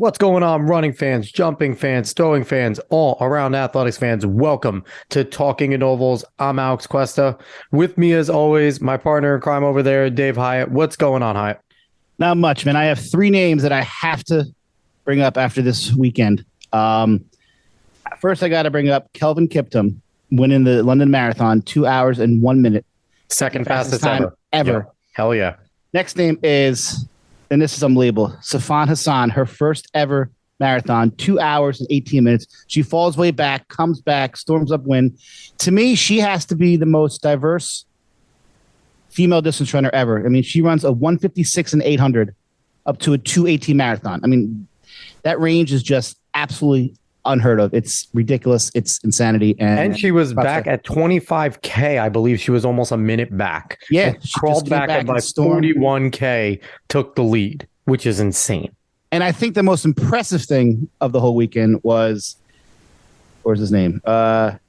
What's going on, running fans, jumping fans, throwing fans, all around athletics fans? Welcome to Talking in Ovals. I'm Alex Cuesta. With me, as always, my partner in crime over there, Dave Hyatt. What's going on, Hyatt? Not much, man. I have three names that I have to bring up after this weekend. First, I got to bring up Kelvin Kiptum winning the London Marathon, 2 hours and 1 minute. Second fastest time ever. Yeah. Hell yeah. Next name is, and this is unbelievable, Safan Hassan, her first ever marathon, 2 hours and 18 minutes. She falls way back, comes back, storms up win. To me, she has to be the most diverse female distance runner ever. I mean, she runs a 156 and 800 up to a 218 marathon. I mean, that range is just absolutely unheard of. It's ridiculous. It's insanity. And she was back at 25K. I believe she was almost a minute back. Yeah. She crawled back at like 41K, took the lead, which is insane. And I think the most impressive thing of the whole weekend was, where's his name? Isam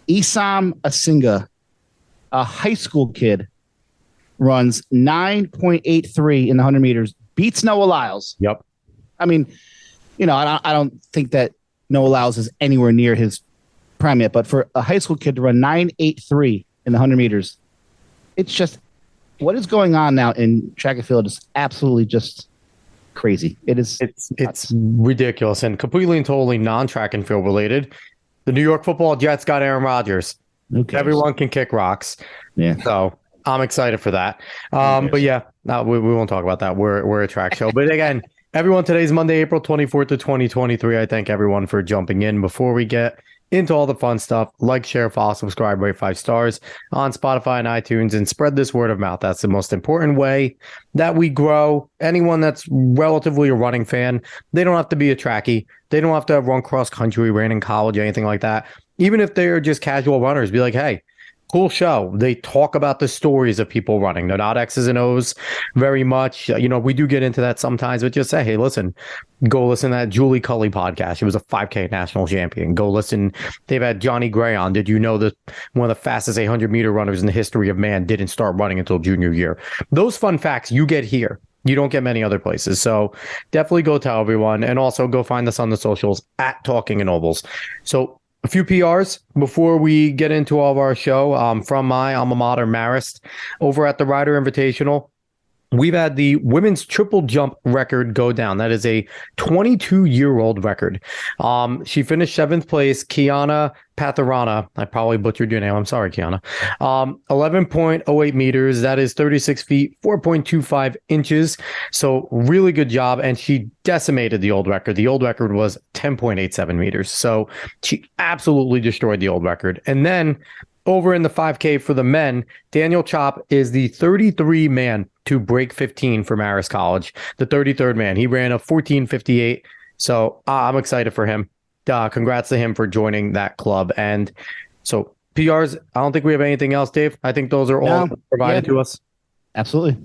Asinga, a high school kid, runs 9.83 in the 100 meters, beats Noah Lyles. Yep. I mean, you know, I don't think that Noah Lyles is anywhere near his prime yet, but for a high school kid to run 9.83 in the 100 meters, it's just, what is going on now in track and field is absolutely just crazy. It's ridiculous and completely and totally non-track and field related. The New York Football Jets got Aaron Rodgers. Everyone can kick rocks. Yeah. So I'm excited for that. But yeah, no, we won't talk about that. We're a track show. But again, everyone, today's Monday, April 24th of 2023. I thank everyone for jumping in. Before we get into all the fun stuff, like, share, follow, subscribe, rate 5 stars on Spotify and iTunes, and spread this word of mouth. That's the most important way that we grow. Anyone that's relatively a running fan, they don't have to be a trackie. They don't have to have run cross country, ran in college, anything like that. Even if they're just casual runners, be like, hey, cool show. They talk about the stories of people running. They're not X's and O's very much. You know, we do get into that sometimes, but just say, hey, listen, go listen to that Julie Cully podcast. She was a 5K national champion. Go listen. They've had Johnny Gray on. Did you know that one of the fastest 800-meter runners in the history of man didn't start running until junior year? Those fun facts you get here. You don't get many other places. So definitely go tell everyone. And also go find us on the socials at Talking in Ovals. So a few PRs before we get into all of our show from my alma mater, Marist, over at the Rider Invitational. We've had the women's triple jump record go down. That is a 22-year-old record. She finished 7th place. Kiana Patharana. I probably butchered your name. I'm sorry, Kiana. 11.08 meters. That is 36 feet, 4.25 inches. So really good job. And she decimated the old record. The old record was 10.87 meters. So she absolutely destroyed the old record. And then over in the 5K for the men, Daniel Chop is the 33 man to break 15 for Marist College. The 33rd man. He ran a 14:58. So I'm excited for him. Congrats to him for joining that club. And so PRs, I don't think we have anything else, Dave. I think those are all provided to us. Absolutely.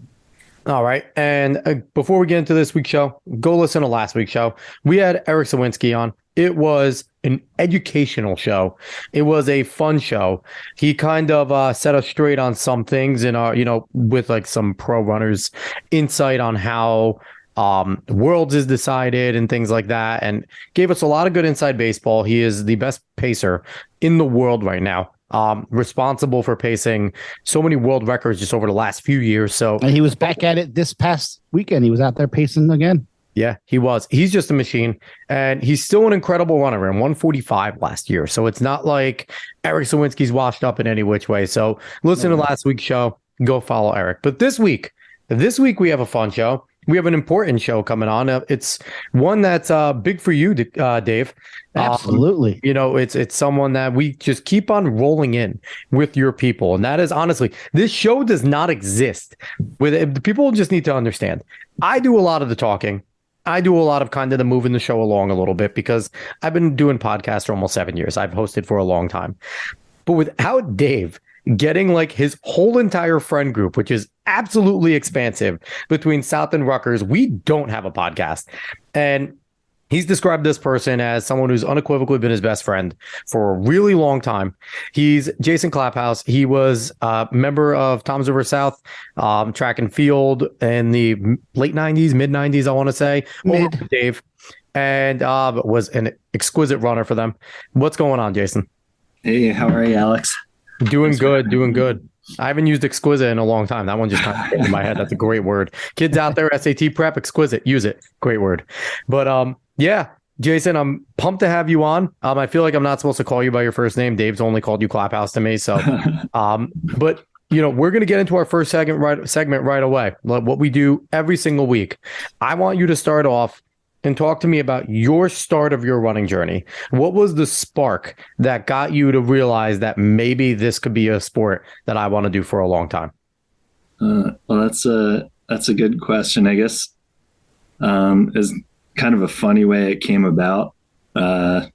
All right. And before we get into this week's show, go listen to last week's show. We had Eric Sawinski on. It was an educational show. It was a fun show. He kind of set us straight on some things and, with like some pro runners insight on how Worlds is decided and things like that, and gave us a lot of good inside baseball. He is the best pacer in the world right now. Responsible for pacing so many world records just over the last few years. So, and he was back at it this past weekend. He was out there pacing again. Yeah, he was. He's just a machine, and he's still an incredible runner. Ran 145 last year, so it's not like Eric Sawinski's washed up in any which way. So listen to last week's show. Go follow Eric. But this week we have a fun show. We have an important show coming on. It's one that's big for you, Dave. Absolutely. It's someone that we just keep on rolling in with your people. And that is, honestly, this show does not exist. The people just need to understand. I do a lot of the talking. I do a lot of kind of the moving the show along a little bit because I've been doing podcasts for almost 7 years. I've hosted for a long time. But without Dave getting like his whole entire friend group, which is absolutely expansive between South and Rutgers, we don't have a podcast. And He's described this person as someone who's unequivocally been his best friend for a really long time. He's Jason Klophaus. He was a member of Tom's River South track and field in the late 90s, mid 90s, I want to say. Over with Dave. And was an exquisite runner for them. What's going on, Jason? Hey, how are you, Alex? Doing good, doing good. I haven't used exquisite in a long time. That one just kind of came in my head. That's a great word. Kids out there, SAT prep, exquisite, use it. Great word. But yeah, Jason, I'm pumped to have you on. I feel like I'm not supposed to call you by your first name. Dave's only called you Klophaus to me. So, but we're going to get into our first segment right away. What we do every single week. I want you to start off and talk to me about your start of your running journey. What was the spark that got you to realize that maybe this could be a sport that I want to do for a long time? Well, that's a good question. I guess is kind of a funny way it came about. I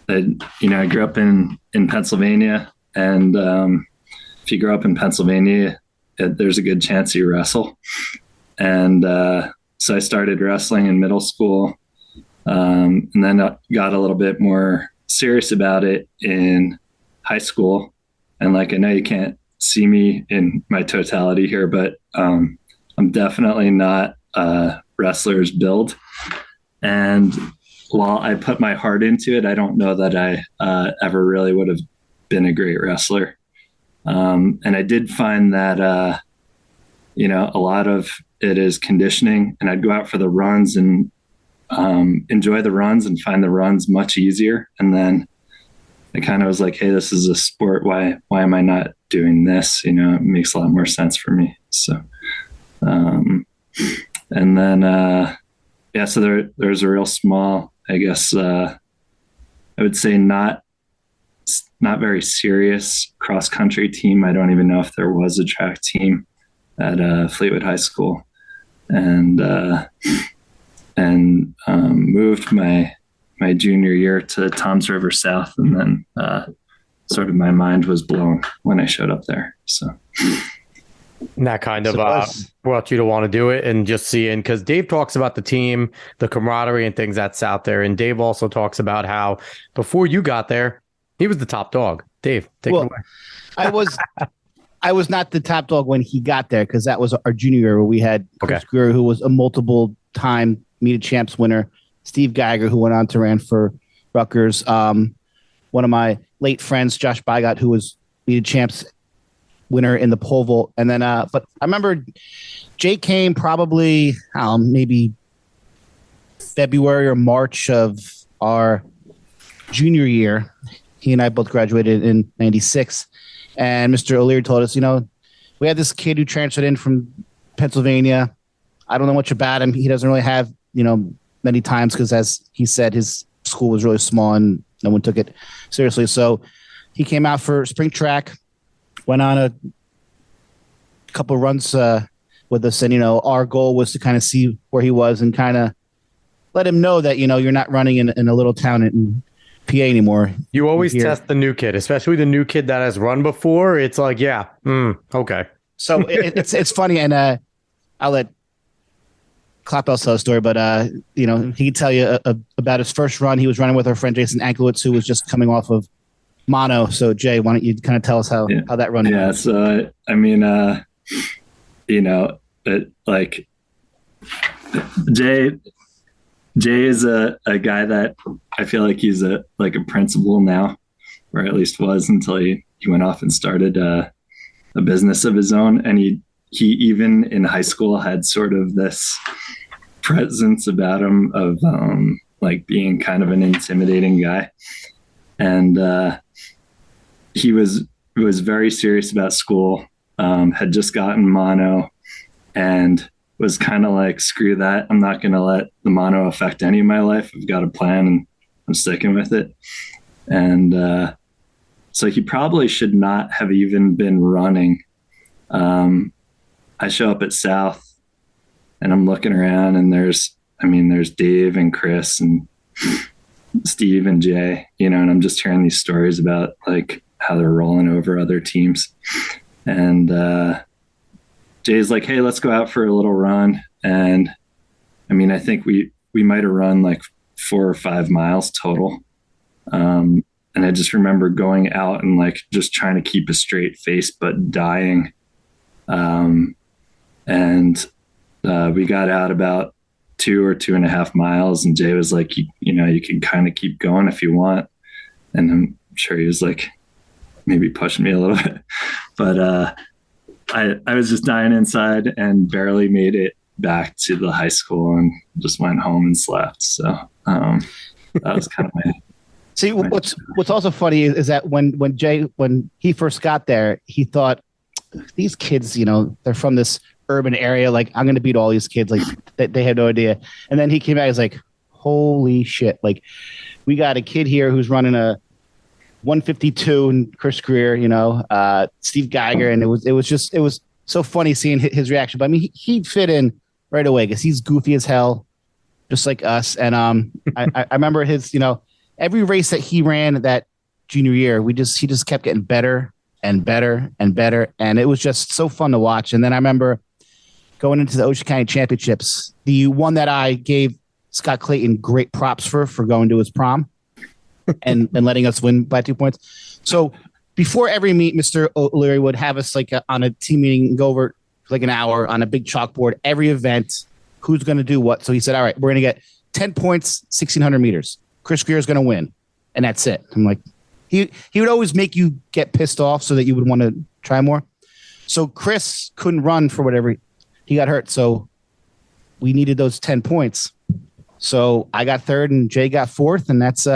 grew up in Pennsylvania, and if you grow up in Pennsylvania, there's a good chance you wrestle. And so I started wrestling in middle school, and then got a little bit more serious about it in high school. And I know you can't see me in my totality here, but I'm definitely not a wrestler's build. And while I put my heart into it, I don't know that I ever really would have been a great wrestler. And I did find that, a lot of it is conditioning, and I'd go out for the runs and enjoy the runs and find the runs much easier. And then I kind of was like, hey, this is a sport. Why am I not doing this? It makes a lot more sense for me. So, and then, so there's a real small, I guess, I would say not very serious cross country team. I don't even know if there was a track team at Fleetwood High School, and moved my junior year to Tom's River South, and then sort of my mind was blown when I showed up there. So that kind of brought you to want to do it, and just seeing, because Dave talks about the team, the camaraderie and things that's out there. And Dave also talks about how before you got there, he was the top dog. Dave, take it away. I was not the top dog when he got there, because that was our junior year where we had Chris Greer, who was a multiple time meet champs winner, Steve Geiger, who went on to run for Rutgers. One of my late friends, Josh Bygott, who was meet champs winner in the pole vault. And then, but I remember Jay came probably maybe February or March of our junior year. He and I both graduated in 96. And Mr. O'Leary told us, we had this kid who transferred in from Pennsylvania. I don't know much about him. He doesn't really have, many times, because as he said, his school was really small and no one took it seriously. So he came out for spring track, went on a couple of runs with us. And, our goal was to kind of see where he was and kind of let him know that, you're not running in a little town in PA anymore. You always test the new kid, especially the new kid that has run before. It's like, okay. So it's funny, and I'll let Klophaus tell a story, but he can tell you about his first run. He was running with our friend Jason Anklewitz, who was just coming off of mono. So Jay, why don't you kind of tell us how that run went? Yeah, so Jay is a guy that I feel like he's a principal now, or at least was until he went off and started a business of his own. And he even in high school had sort of this presence about him of being kind of an intimidating guy. And he was very serious about school, had just gotten mono, and was kind of like, screw that. I'm not going to let the mono affect any of my life. I've got a plan and I'm sticking with it. And so he probably should not have even been running. I show up at South and I'm looking around, and there's Dave and Chris and Steve and Jay, and I'm just hearing these stories about how they're rolling over other teams. And Jay's like, hey, let's go out for a little run. And I think we we might have run like 4 or 5 miles total. And I just remember going out and like just trying to keep a straight face, but dying. And we got out about 2 or 2.5 miles, and Jay was like, you can kind of keep going if you want. And I'm sure he was like maybe pushing me a little bit, but I was just dying inside and barely made it back to the high school and just went home and slept. So that was kind of my. See, what's also funny is that when he first got there, he thought these kids, they're from this urban area. Like, I'm going to beat all these kids. Like, they had no idea. And then he came back. He's like, holy shit! Like, we got a kid here who's running a 152 and Chris Greer, Steve Geiger, and it was so funny seeing his reaction. But I mean, he fit in right away because he's goofy as hell, just like us. And I remember his, every race that he ran that junior year, he just kept getting better and better and better, and it was just so fun to watch. And then I remember going into the Ocean County Championships, the one that I gave Scott Clayton great props for going to his prom and letting us win by 2 points. So before every meet, Mr. O'Leary would have us like on a team meeting and go over for like an hour on a big chalkboard, every event, who's going to do what. So he said, all right, we're going to get 10 points, 1,600 meters. Chris Greer is going to win. And that's it. I'm like, he would always make you get pissed off so that you would want to try more. So Chris couldn't run for whatever. He got hurt. So we needed those 10 points. So I got third and Jay got fourth, and that's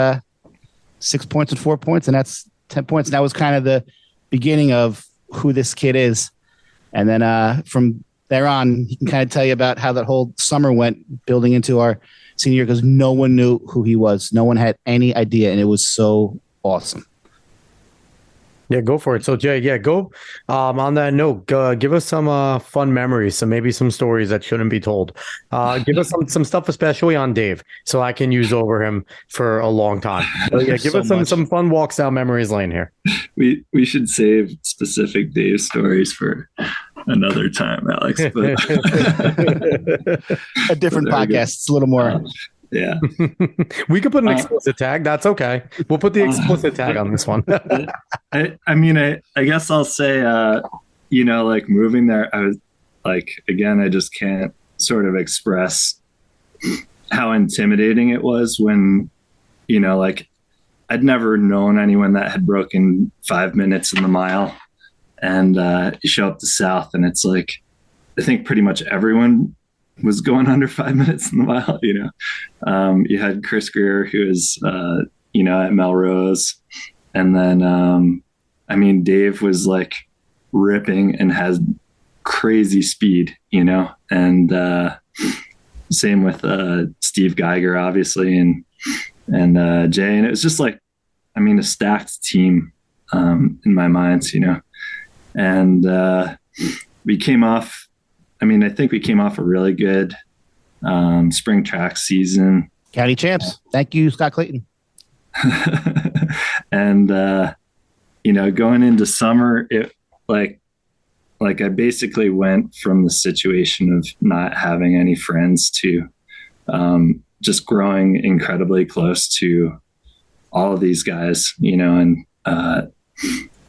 6 points and 4 points, and that's 10 points. And that was kind of the beginning of who this kid is. And then from there on, he can kind of tell you about how that whole summer went building into our senior year, because no one knew who he was. No one had any idea, and it was so awesome. Yeah, go for it. So Jay, go. On that note, give us some fun memories, so maybe some stories that shouldn't be told. Give us some stuff, especially on Dave, so I can use over him for a long time. So, yeah, give us some fun walks down memories lane here. We should save specific Dave stories for another time, Alex. But a different podcast. It's a little more. Yeah. We could put an explicit tag. That's okay. We'll put the explicit tag on this one. I guess I'll say, like moving there, I was like, again, I just can't sort of express how intimidating it was when, like I'd never known anyone that had broken 5 minutes in the mile. And you show up to South and it's like, I think pretty much everyone was going under 5 minutes in the mile. You had Chris Greer, who is, at Melrose. And then, Dave was like ripping and has crazy speed, and same with Steve Geiger, obviously, and Jay. And it was just like, a stacked team in my mind, and we came off, I think we came off a really good spring track season. County champs. Thank you, Scott Clayton. And, going into summer, it like I basically went from the situation of not having any friends to just growing incredibly close to all of these guys, and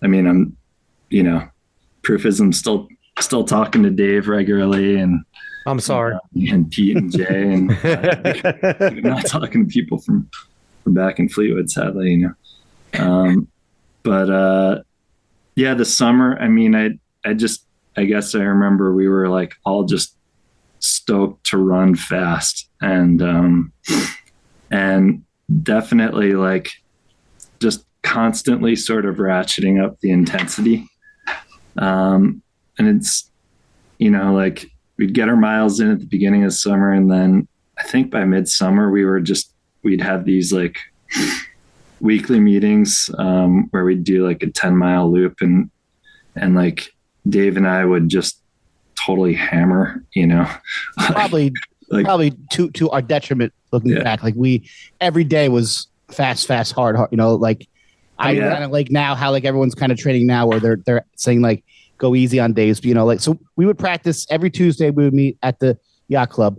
I'm, proof is I'm still talking to Dave regularly, and I'm sorry, and Pete and Jay, and I'm not talking to people from back in Fleetwood, sadly, but the summer, I guess I remember we were like all just stoked to run fast, and definitely like just constantly sort of ratcheting up the intensity. And it's, like we'd get our miles in at the beginning of summer. And then I think by midsummer we'd have these like weekly meetings, where we'd do like a 10-mile loop, and like Dave and I would just totally hammer, probably to our detriment looking back. Like every day was fast, hard, like I kind of like now how like everyone's kind of training now where they're saying like go easy on days, but so we would practice every Tuesday. We would meet at the yacht club,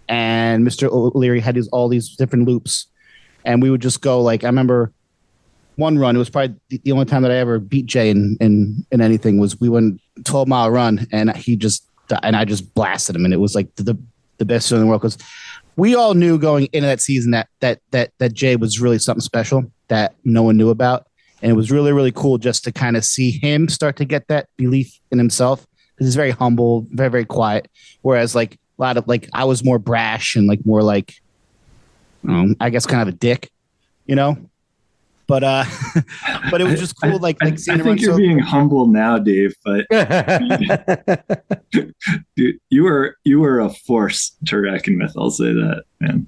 and Mr. O'Leary had all these different loops, and we would just go like I remember one run. It was probably the only time that I ever beat Jay in anything was we went 12-mile run, and I just blasted him, and it was like the best feeling in the world because we all knew going into that season that Jay was really something special that no one knew about. And it was really, really cool just to kind of see him start to get that belief in himself. Because he's very humble, very, very quiet. Whereas like a lot of like I was more brash and like more like I guess kind of a dick, you know? But but it was just cool like seeing I think you're being humble now, Dave, but dude, you were a force to reckon with, I'll say that, man.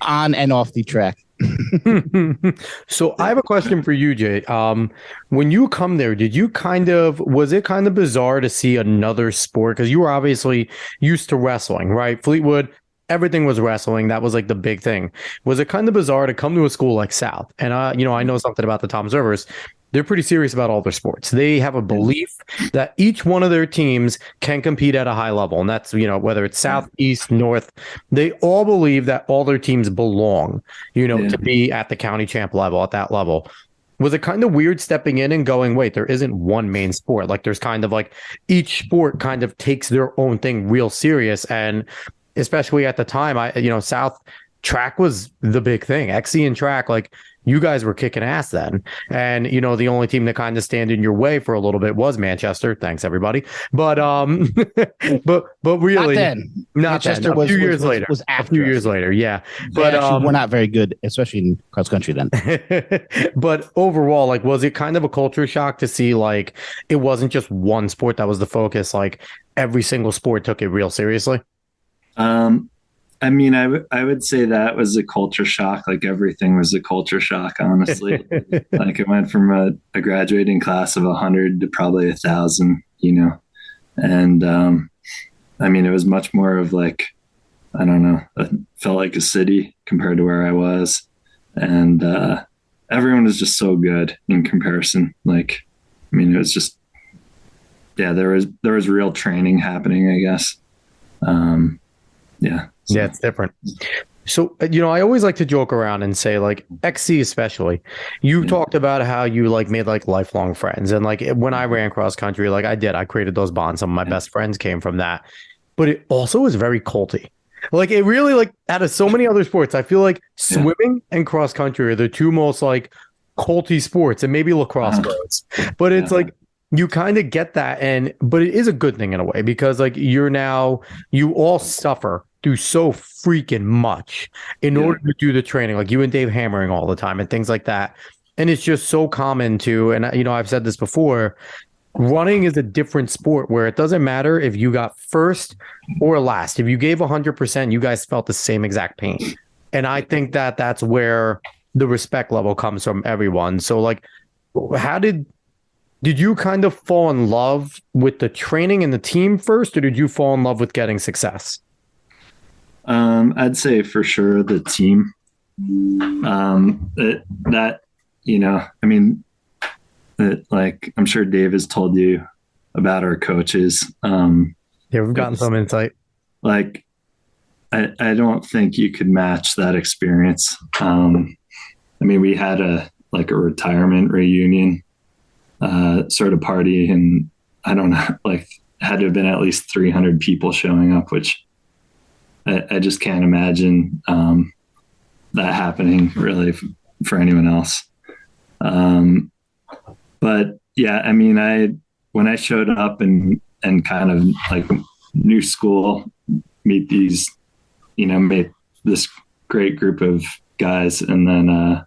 On and off the track. So I have a question for you, Jay. When you come there, was it kind of bizarre to see another sport? Because you were obviously used to wrestling, right? Fleetwood, everything was wrestling. That was like the big thing. Was it kind of bizarre to come to a school like South? And I know something about the Tom Servers. They're pretty serious about all their sports. They have a belief that each one of their teams can compete at a high level. And that's, whether it's South, East, North, they all believe that all their teams belong, to be at the county champ level, at that level. Was it kind of weird stepping in and going, wait, there isn't one main sport? Like there's kind of like each sport kind of takes their own thing real serious. And especially at the time, South track was the big thing. XC and track, like you guys were kicking ass then. And, the only team that kind of stand in your way for a little bit was Manchester. Thanks, everybody. But but really, not Manchester then. A few years later. Was after a few years later, yeah. But we're not very good, especially in cross country then. But overall, like, was it kind of a culture shock to see like it wasn't just one sport that was the focus? Like every single sport took it real seriously. I mean, I would say that was a culture shock. Like everything was a culture shock, honestly. Like it went from a graduating class of 100 to probably 1,000, and I mean, it was much more of like, I don't know, it felt like a city compared to where I was. And everyone was just so good in comparison. Like, I mean, it was just, yeah, there was real training happening, I guess. Yeah. So. Yeah, it's different. So, I always like to joke around and say, like, XC especially, you talked about how you, like, made, like, lifelong friends. And, like, when I ran cross country, like, I created those bonds. Some of my best friends came from that. But it also was very culty. Like, it really, like, out of so many other sports, I feel like swimming and cross country are the two most, like, culty sports, and maybe lacrosse goes. But it's, like, you kind of get that. But it is a good thing in a way because, like, you all suffer do so freaking much in order to do the training, like you and Dave hammering all the time and things like that. And it's just so common to, and I've said this before, running is a different sport where it doesn't matter if you got first or last. If you gave 100%, you guys felt the same exact pain. And I think that that's where the respect level comes from everyone. So like, how did you kind of fall in love with the training and the team first, or did you fall in love with getting success? I'd say for sure the team. Like I'm sure Dave has told you about our coaches. Yeah, we've gotten some insight. Like, I don't think you could match that experience. I mean, we had a retirement reunion sort of party, and I don't know, like had to have been at least 300 people showing up, which I just can't imagine that happening really for anyone else. But yeah, I mean, when I showed up and kind of like new school, meet these, meet this great group of guys, and then, I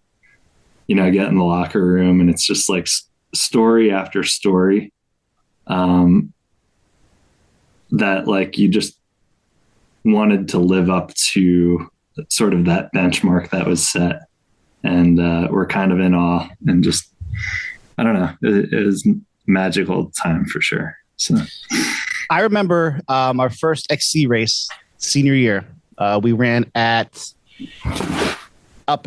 get in the locker room and it's just like story after story that like you just wanted to live up to sort of that benchmark that was set, and we're kind of in awe and just, I don't know, it was magical time for sure. So I remember our first XC race senior year. We ran up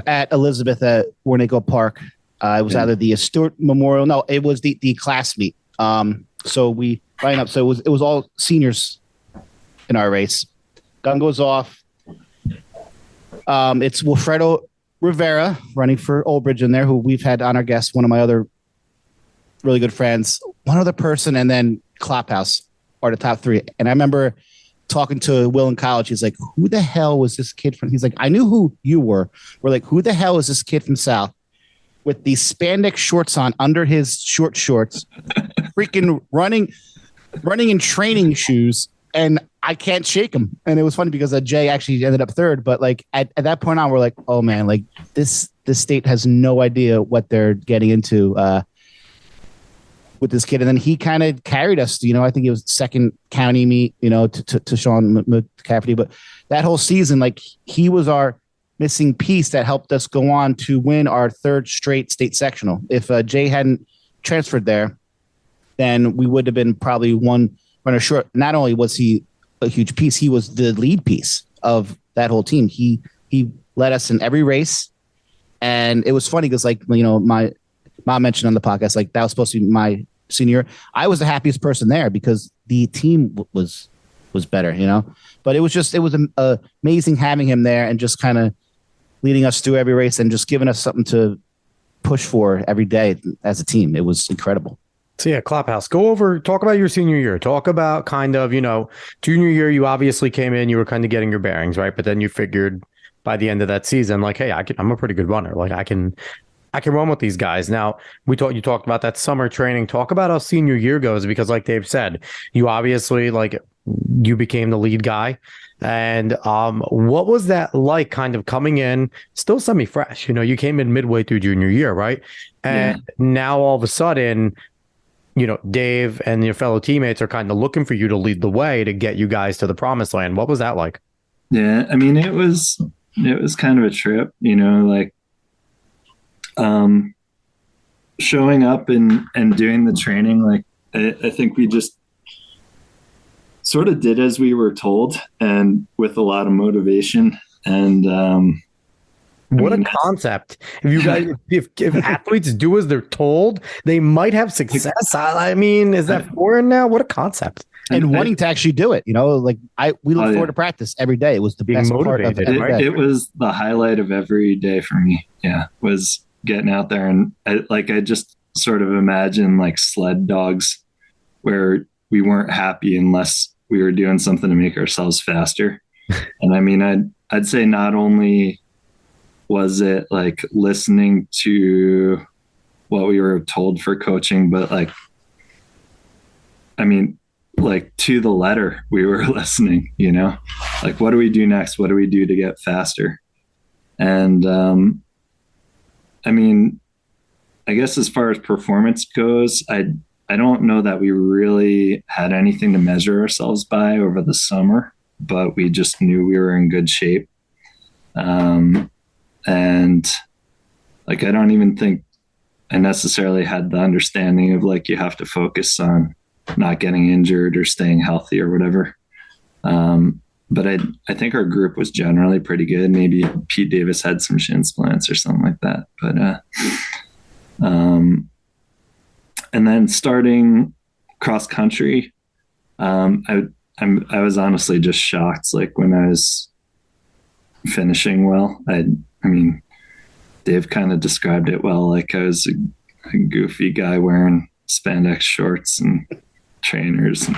at Elizabeth at Warnaco Park. It was either the Stewart Memorial. No, it was the class meet. So we ran up. So it was all seniors in our race. Gun goes off. It's Wilfredo Rivera running for Old Bridge in there, who we've had on our guest, one of my other really good friends, one other person, and then Klophaus are the top three. And I remember talking to Will in college. He's like, who the hell was this kid from? He's like, I knew who you were. We're like, who the hell is this kid from South with these spandex shorts on under his short shorts, freaking running in training shoes, and I can't shake him. And it was funny because Jay actually ended up third, but like at that point on, we're like, oh man, like this state has no idea what they're getting into with this kid. And then he kind of carried us, I think it was second county meet, to Sean McCafferty. But that whole season, like he was our missing piece that helped us go on to win our third straight state sectional. If Jay hadn't transferred there, then we would have been probably one runner short. Not only was he a huge piece, he was the lead piece of that whole team. He led us in every race. And it was funny because my mom mentioned on the podcast, like that was supposed to be my senior year. I was the happiest person there because the team was better, but it was amazing having him there and just kind of leading us through every race and just giving us something to push for every day as a team. It was incredible. So yeah, Klophaus, talk about your senior year. Talk about kind of, junior year, you obviously came in, you were kind of getting your bearings, right? But then you figured by the end of that season, like, hey, I'm a pretty good runner. Like I can run with these guys. Now, you talked about that summer training. Talk about how senior year goes, because like Dave said, you obviously you became the lead guy. And what was that like kind of coming in still semi-fresh? You came in midway through junior year, right? And now all of a sudden, Dave and your fellow teammates are kind of looking for you to lead the way to get you guys to the promised land. What was that like? Yeah, I mean, it was kind of a trip, showing up and doing the training. Like, I think we just sort of did as we were told and with a lot of motivation. And, what a concept. If you guys, if athletes do as they're told, they might have success. I mean, is that foreign now? What a concept. And wanting to actually do it, we look forward to practice every day. It was the best part of it. It was the highlight of every day for me. Yeah. Was getting out there. And I just sort of imagine like sled dogs where we weren't happy unless we were doing something to make ourselves faster. And I mean, I'd say not only was it like listening to what we were told for coaching, but like to the letter we were listening, like, what do we do next? What do we do to get faster? And, I mean, I guess as far as performance goes, I don't know that we really had anything to measure ourselves by over the summer, but we just knew we were in good shape. And like, I don't even think I necessarily had the understanding of like, you have to focus on not getting injured or staying healthy or whatever. But I think our group was generally pretty good. Maybe Pete Davis had some shin splints or something like that. But, and then starting cross country, I was honestly just shocked. Like when I was finishing well, I mean, Dave kind of described it well. Like I was a goofy guy wearing spandex shorts and trainers. And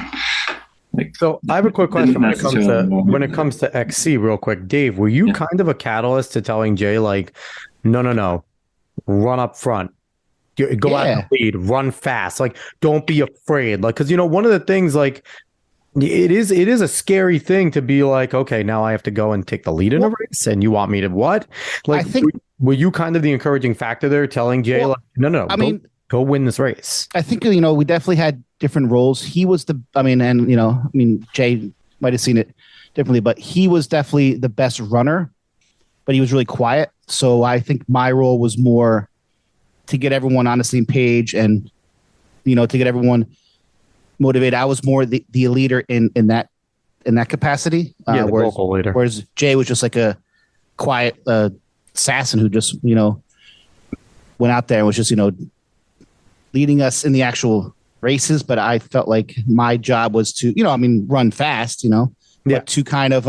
so I have a quick question when it comes to XC real quick. Dave, were you kind of a catalyst to telling Jay, like, no, run up front, go out and lead, run fast, like, don't be afraid. Like, cause one of the things, like, it is a scary thing to be like, okay, now I have to go and take the lead in a race, and you want me to what? Like, I think, were you kind of the encouraging factor there, telling Jay, like, no, go win this race? I think we definitely had different roles. He was Jay might have seen it differently, but he was definitely the best runner, but he was really quiet. So I think my role was more to get everyone on the same page and to get everyone motivated. I was more the leader in that capacity. The vocal leader. Whereas Jay was just like a quiet assassin who just went out there and was just leading us in the actual races. But I felt like my job was to run fast, but to kind of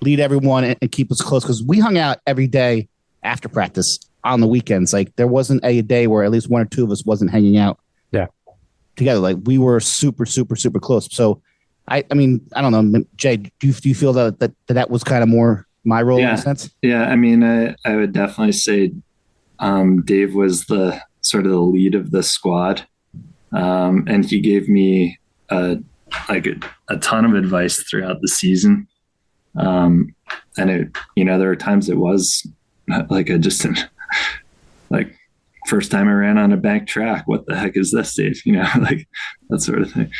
lead everyone and keep us close, because we hung out every day after practice on the weekends. Like there wasn't a day where at least one or two of us wasn't hanging out together. Like we were super, super, super close. So I mean, I don't know, Jay, do you feel that was kind of more my role in a sense? Yeah. I mean, I would definitely say Dave was the sort of the lead of the squad. And he gave me a ton of advice throughout the season. And it, there were times it was like like first time I ran on a bank track. What the heck is this, Dave? Like that sort of thing.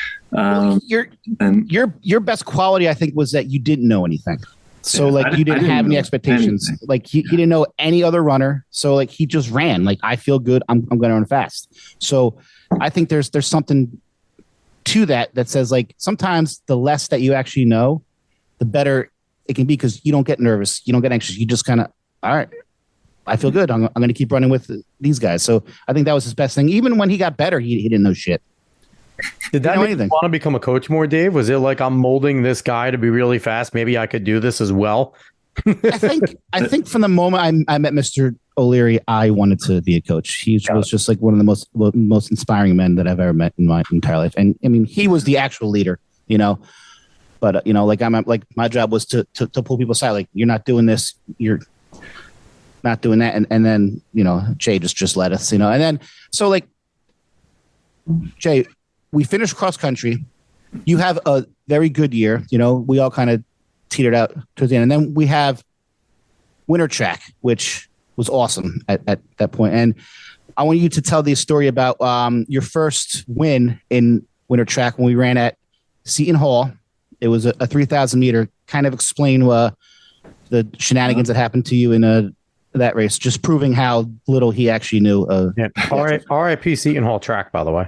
Your best quality, I think, was that you didn't know anything. So you didn't have any expectations. Anything. Like he didn't know any other runner. So like he just ran. Like I feel good. I'm going to run fast. So I think there's something to that says like sometimes the less that you actually know, the better it can be, because you don't get nervous, you don't get anxious. You just kind of, all right, I feel good. I'm going to keep running with these guys. So I think that was his best thing. Even when he got better, he didn't know shit. Did that make you want to become a coach more, Dave? Was it like, I'm molding this guy to be really fast, maybe I could do this as well? I think from the moment I met Mr. O'Leary, I wanted to be a coach. He was just like one of the most inspiring men that I've ever met in my entire life. And I mean, he was the actual leader, but like my job was to pull people aside. Like, you're not doing this, you're not doing that. And then, Jay just led us, and then, so like, Jay, we finished cross country. You have a very good year. We all kind of teetered out towards the end. And then we have winter track, which was awesome at that point. And I want you to tell the story about your first win in winter track when we ran at Seton Hall. It was a 3,000 meter. Kind of explain the shenanigans that happened to you in that race, just proving how little he actually knew. R.I.P. Seton Hall track, by the way.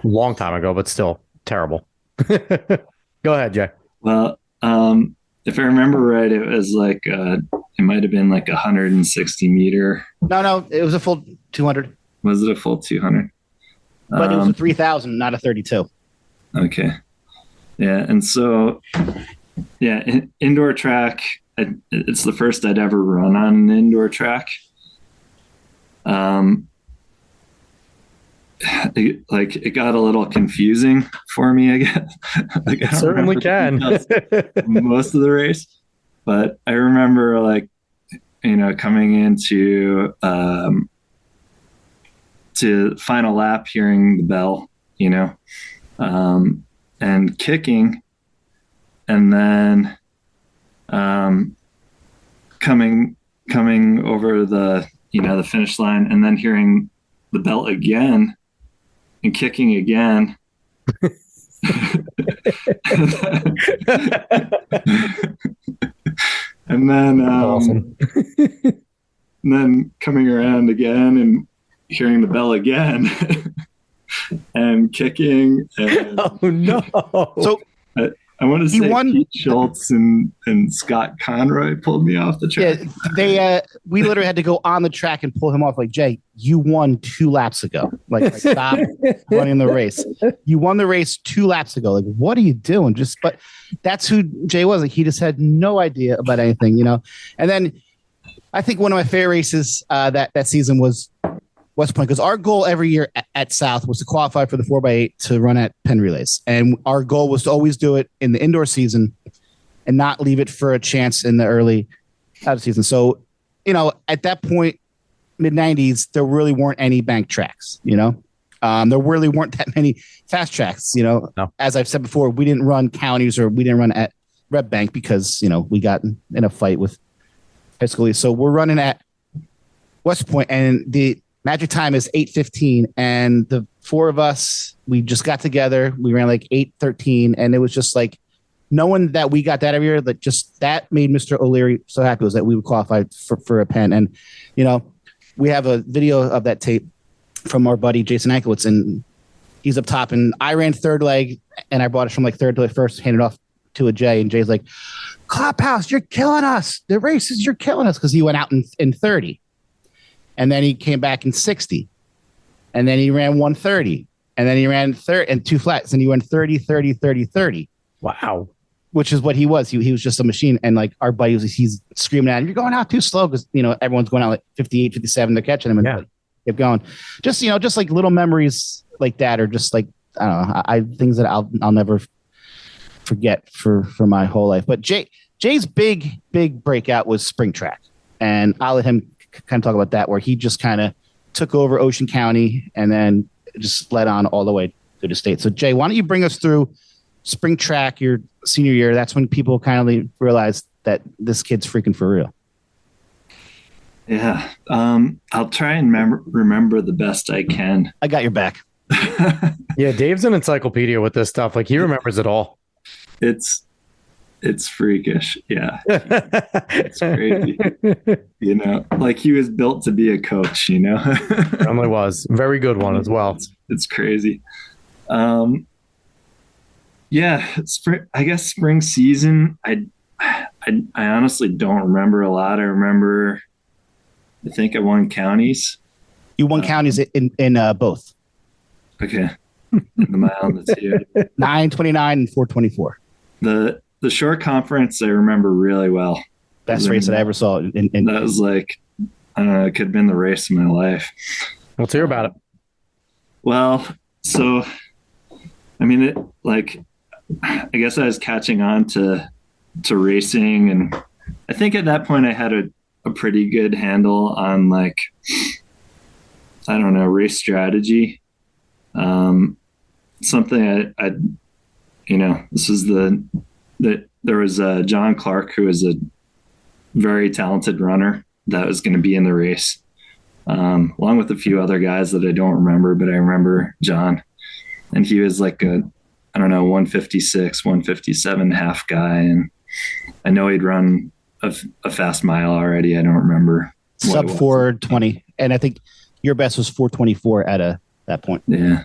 Long time ago, but still terrible. Go ahead, Jay. Well, if I remember right, it was like it might have been like 160 meter. No, it was a full 200. Was it a full 200? But it was a 3,000, not a 32. Okay. Yeah, and so indoor track. It's the first I'd ever run on an indoor track. It got a little confusing for me, I guess. It certainly can. Most of the race, but I remember coming into to final lap, hearing the bell, and kicking, and then coming over the the finish line, and then hearing the bell again and kicking again. And then awesome. And then coming around again and hearing the bell again and kicking. And oh no. So I want to say Pete Schultz and Scott Conroy pulled me off the track. Yeah, we literally had to go on the track and pull him off. Like, Jay, you won 2 laps ago. Like stop running the race. You won the race 2 laps ago. Like, what are you doing? But that's who Jay was. Like, he just had no idea about anything, And then I think one of my favorite races that season was West Point, because our goal every year at South was to qualify for the 4x8 to run at Penn Relays. And our goal was to always do it in the indoor season and not leave it for a chance in the early out of season. So, at that point, mid-90s, there really weren't any bank tracks, there really weren't that many fast tracks, No. As I've said before, we didn't run counties, or we didn't run at Rep Bank because, we got in a fight with high school. So we're running at West Point, and the magic time is 8:15, and the 4 of us, we just got together. We ran like 8:13, and it was just like knowing that we got that every year. That made Mr. O'Leary so happy, was that we would qualify for a Penn. And we have a video of that tape from our buddy Jason Ankowitz, and he's up top, and I ran third leg, and I brought it from like third to like first, handed off to a Jay, and Jay's like, "Klophaus, you're killing us. The races, you're killing us," because he went out in 30. And then he came back in 60. And then he ran 130. And then he ran 2 flats. And he went 30, 30, 30, 30. Wow. which is what he was. He was just a machine. And like our buddy he's screaming at him, "You're going out too slow," because everyone's going out like 58, 57. They're catching him, and like, kept going. Just just like little memories like that, or just like I don't know, I things that I'll never forget for my whole life. But Jay's big breakout was spring track, and I'll let him kind of talk about that, where he just kind of took over Ocean County and then just led on all the way to the state. So Jay, why don't you bring us through spring track your senior year? That's when people kind of realized that this kid's freaking for real. Yeah. I'll try and remember the best I can. I got your back. Yeah, Dave's an encyclopedia with this stuff. Like, he remembers it all. It's freakish. Yeah. It's crazy. Like he was built to be a coach, Really was. Very good one as well. It's crazy. Yeah, I guess spring season, I honestly don't remember a lot. I think I won counties. You won counties in both. Okay. In the mile and the 2. 929 and 424. The short conference I remember really well. Best race that I ever saw. That was like, I don't know, it could have been the race of my life. Let's hear about it. Well, so, I mean, I guess I was catching on to racing, and I think at that point I had a pretty good handle on like, I don't know, race strategy. Something I this is there was John Clark, who was a very talented runner that was going to be in the race, along with a few other guys that I don't remember, but I remember John, and he was like a, I don't know, 156, 157 half guy. And I know he'd run a fast mile already. I don't remember. Sub 420. And I think your best was 424 at that point. Yeah.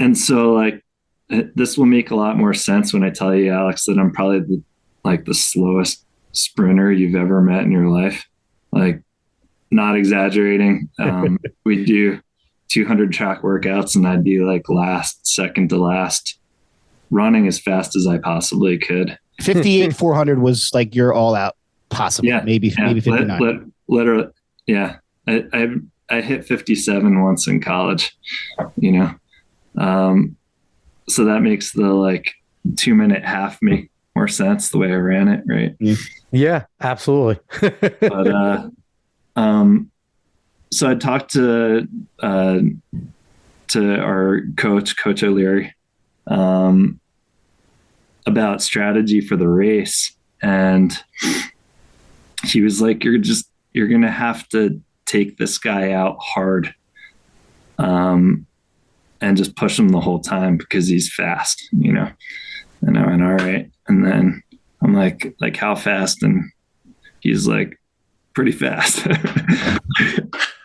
And so like, this will make a lot more sense when I tell you, Alex, that I'm probably the slowest sprinter you've ever met in your life. Like, not exaggerating. We do 200 track workouts and I'd be like second to last, running as fast as I possibly could. 58, 400 was like your all out possible. Yeah, maybe 59. Literally. Yeah. I hit 57 once in college, so that makes the 2-minute half make more sense the way I ran it. Right. Yeah, absolutely. But, so I talked to our Coach O'Leary, about strategy for the race. And he was like, you're going to have to take this guy out hard, and just push him the whole time because he's fast, and I went, all right. And then I'm like how fast? And he's like, pretty fast,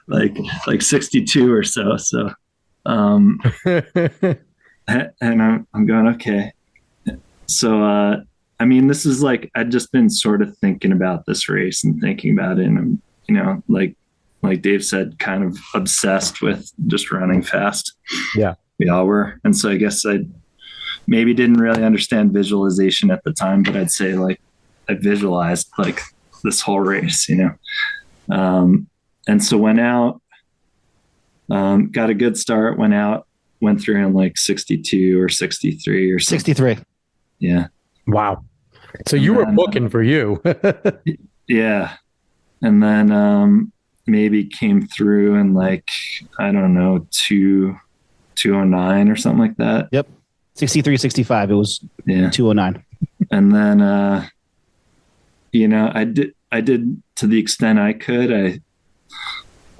like 62 or so. So, and I'm going, okay. So, I mean, this is like, I'd just been sort of thinking about this race and thinking about it. And, like Dave said, kind of obsessed with just running fast. Yeah. We all were. And so I guess I maybe didn't really understand visualization at the time, but I'd say I visualized this whole race, and so went out, got a good start, went through in 62 or 63 or something. 63. Yeah. Wow. So you were booking for you. Yeah. And then, maybe came through in I don't know, 209 or something like that. Yep. 63, 65. It was 209. And then, I did to the extent I could. I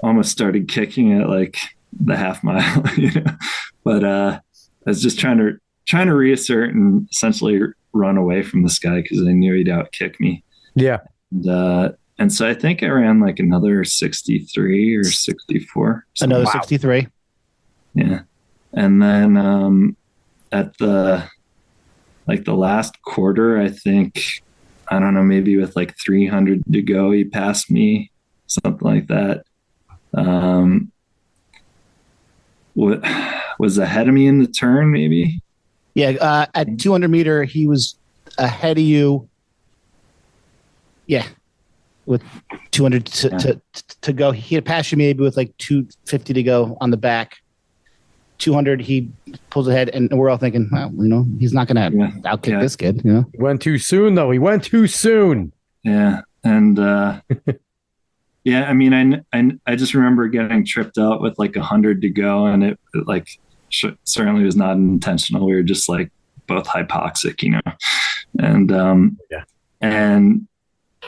almost started kicking at the half mile, but I was just trying to reassert and essentially run away from this guy because I knew he'd out kick me. Yeah. And so I think I ran another 63 or 64. Another 63. Yeah. And then at the last quarter, I think, I don't know, maybe with 300 to go, he passed me, something like that. What was ahead of me in the turn, maybe? Yeah, at 200 meter, he was ahead of you. Yeah, with 200 to go. He had passed you maybe with like 250 to go on the back. 200, he pulls ahead, and we're all thinking, well, he's not going to outkick this kid. He went too soon, though. He went too soon. Yeah, and yeah, I mean, I just remember getting tripped out with like 100 to go, and it like certainly was not intentional. We were just like both hypoxic, and and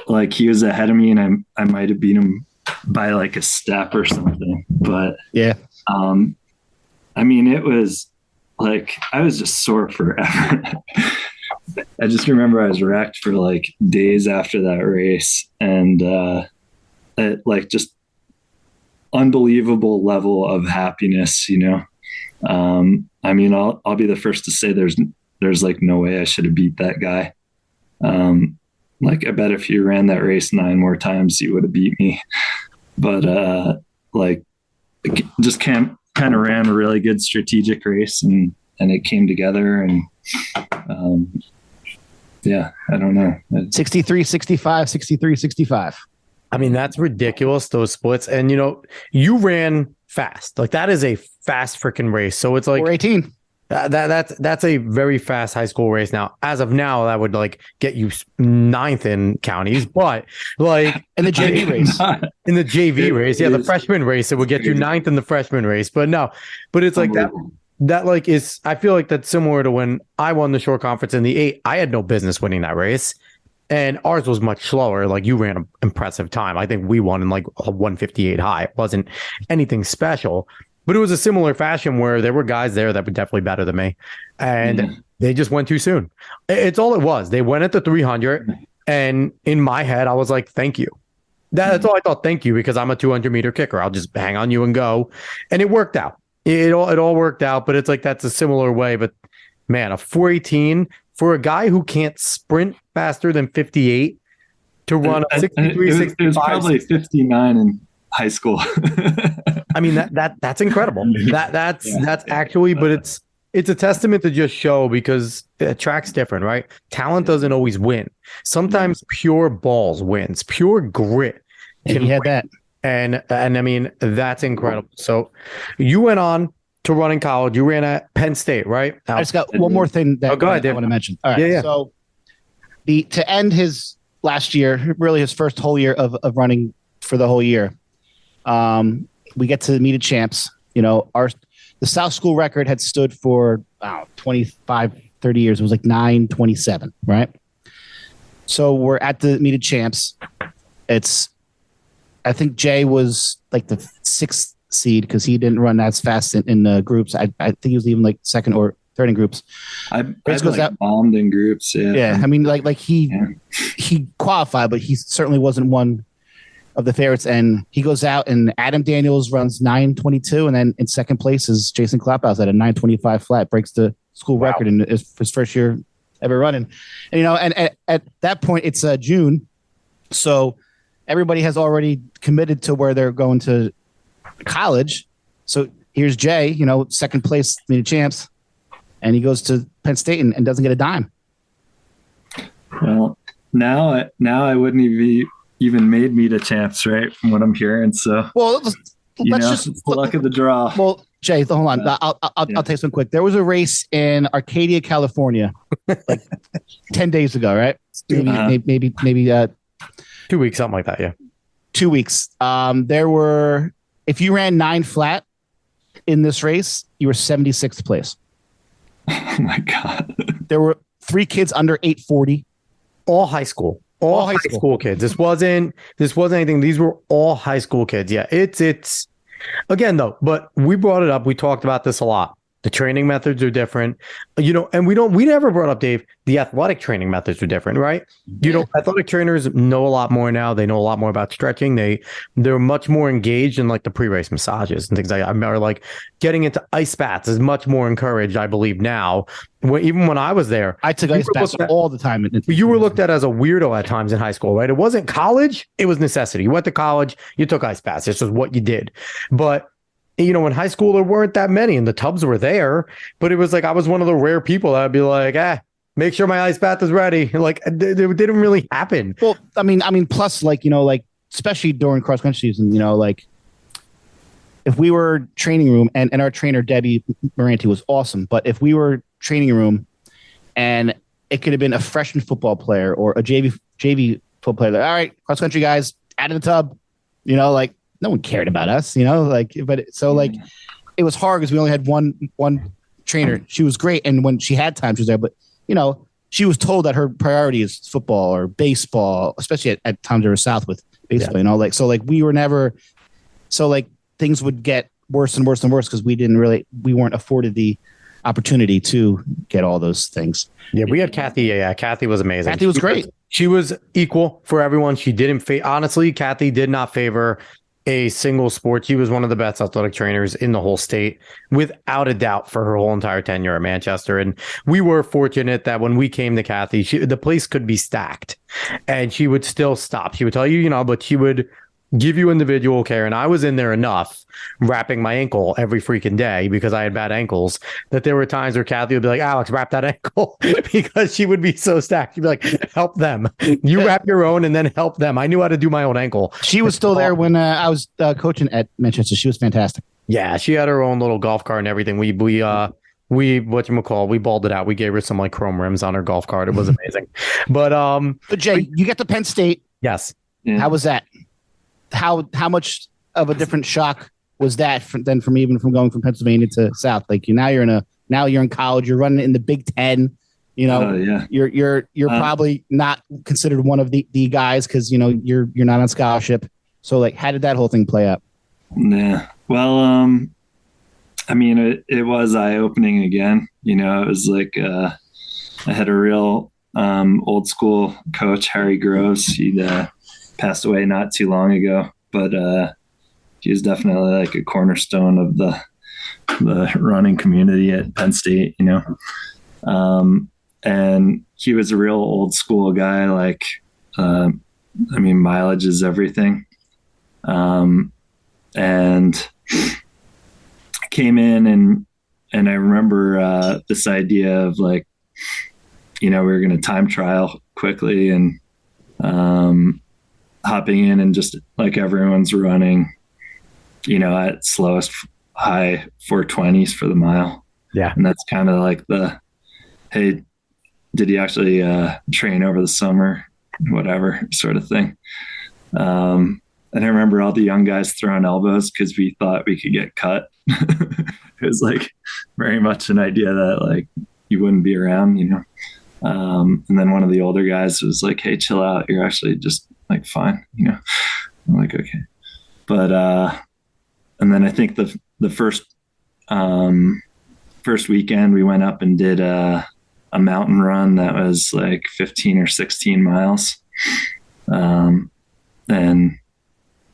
like he was ahead of me, and I might have beat him by like a step or something. But yeah, I mean, it was like I was just sore forever. I just remember I was wrecked for like days after that race, and it, like just unbelievable level of happiness. I mean, I'll be the first to say there's like no way I should have beat that guy. Like I bet if you ran that race 9 more times, you would have beat me. But like just kind of ran a really good strategic race, and it came together, and yeah, I don't know. 63, 65, 63, 65. I mean, that's ridiculous, those splits. And, you ran fast. Like, that is a fast freaking race. So it's like 4:18. That's a very fast high school race. Now, as of now, that would like get you 9th in counties, but like in the JV race, the freshman race, it would get you 9th in the freshman race. But it's like that like is, I feel like that's similar to when I won the short conference in the 8. I had no business winning that race, and ours was much slower. Like, you ran an impressive time. I think we won in like a 158 high. It wasn't anything special. But it was a similar fashion where there were guys there that were definitely better than me. And they just went too soon. It's all it was. They went at the 300. And in my head, I was like, thank you. That's all I thought. Thank you, because I'm a 200 meter kicker. I'll just hang on you and go. And it worked out. It all worked out. But it's like, that's a similar way. But man, a 4:18 for a guy who can't sprint faster than 58 to run a 63, 65. It was probably 59 in high school. I mean, that's incredible. That's actually, but it's a testament to just show, because track's different, right? Talent doesn't always win. Sometimes pure balls wins, pure grit. And he had that. And I mean, that's incredible. So you went on to run in college. You ran at Penn State, right? I just got one more thing that go ahead, I want to mention. All right. Yeah. So to end his last year, really his first whole year of running for the whole year, we get to the meet of champs. The South School record had stood for 25, 30 years. It was like 9:27, right? So we're at the meet of champs. I think Jay was like the 6th seed because he didn't run as fast in the groups. I think he was even like 2nd or 3rd in groups. I bombed in groups. Yeah. I mean, like he qualified, but he certainly wasn't one of the favorites. And he goes out, and Adam Daniels runs 9:22, and then in 2nd place is Jason Klophaus at a 9:25 flat, breaks the school record in his first year ever running. And and at that point it's June, so everybody has already committed to where they're going to college. So here's Jay, 2nd place meet of champs, and he goes to Penn State and doesn't get a dime. Well, now I wouldn't even made meet of champs, right? From what I'm hearing. So, well, let's just it's the luck of the draw. Well, Jay, hold on. I'll tell you something quick. There was a race in Arcadia, California, like 10 days ago, right? Maybe 2 weeks, something like that. Yeah. 2 weeks. There were, if you ran 9 flat in this race, you were 76th place. Oh my God. There were 3 kids under 840. All high school. All high school kids. This wasn't anything. These were all high school kids. Yeah. It's again though, but we brought it up. We talked about this a lot. The training methods are different, and we never brought up, Dave, the athletic training methods are different, right? Athletic trainers know a lot more now. They know a lot more about stretching. They're much more engaged in like the pre-race massages and things like that. I remember like getting into ice baths is much more encouraged, I believe now. Even when I was there, I took ice baths all the time. You were looked at as a weirdo at times in high school, right? It wasn't college. It was necessity. You went to college, you took ice baths. This was what you did. But in high school, there weren't that many and the tubs were there, but it was like, I was one of the rare people that'd be like, make sure my ice bath is ready. Like it didn't really happen. Well, I mean, plus like, like, especially during cross country season, like if we were training room and our trainer, Debbie Moranti, was awesome, but if we were training room and it could have been a freshman football player or a JV football player, like, all right, cross country guys, out of the tub, like no one cared about us, like, but so like it was hard because we only had one trainer. She was great. And when she had time, she was there, but she was told that her priority is football or baseball, especially at times they were south with baseball, like, so like we were never, so like things would get worse and worse and worse because we weren't afforded the opportunity to get all those things. Yeah, we had Kathy. Yeah, Kathy was amazing. Kathy was great. She was equal for everyone. She didn't honestly, Kathy did not favor a single sport. She was one of the best athletic trainers in the whole state, without a doubt, for her whole entire tenure at Manchester. And we were fortunate that when we came to Kathy, the place could be stacked and she would still stop. She would tell you, but she would give you individual care. And I was in there enough wrapping my ankle every freaking day because I had bad ankles that there were times where Kathy would be like, Alex, wrap that ankle, because she would be so stacked. She'd be like, help them. You wrap your own and then help them. I knew how to do my own ankle. She was still there when I was coaching at Manchester. She was fantastic. Yeah, she had her own little golf cart and everything. We whatchamacall, we balled it out. We gave her some like chrome rims on her golf cart. It was amazing. But Jay, you get to Penn State. Yes. Yeah. How was that? How much of a different shock was that than from going from Pennsylvania to South? Like now you're in college. You're running in the Big Ten. Yeah. You're probably not considered one of the guys because you're not on scholarship. So like, how did that whole thing play out? Yeah. Well, I mean, it was eye opening again. It was like I had a real old school coach, Harry Groves. He'd passed away not too long ago, but he was definitely like a cornerstone of the running community at Penn State, and he was a real old school guy. Like, I mean, mileage is everything. And came in and I remember this idea of like, we were going to time trial quickly and hopping in and just like everyone's running, at slowest high 420s for the mile. Yeah. And that's kind of like hey, did you actually train over the summer? Whatever sort of thing. And I remember all the young guys throwing elbows because we thought we could get cut. It was like very much an idea that like you wouldn't be around, and then one of the older guys was like, hey, chill out. You're actually just like fine. I'm like, okay. But, and then I think the first weekend we went up and did a mountain run that was like 15 or 16 miles. And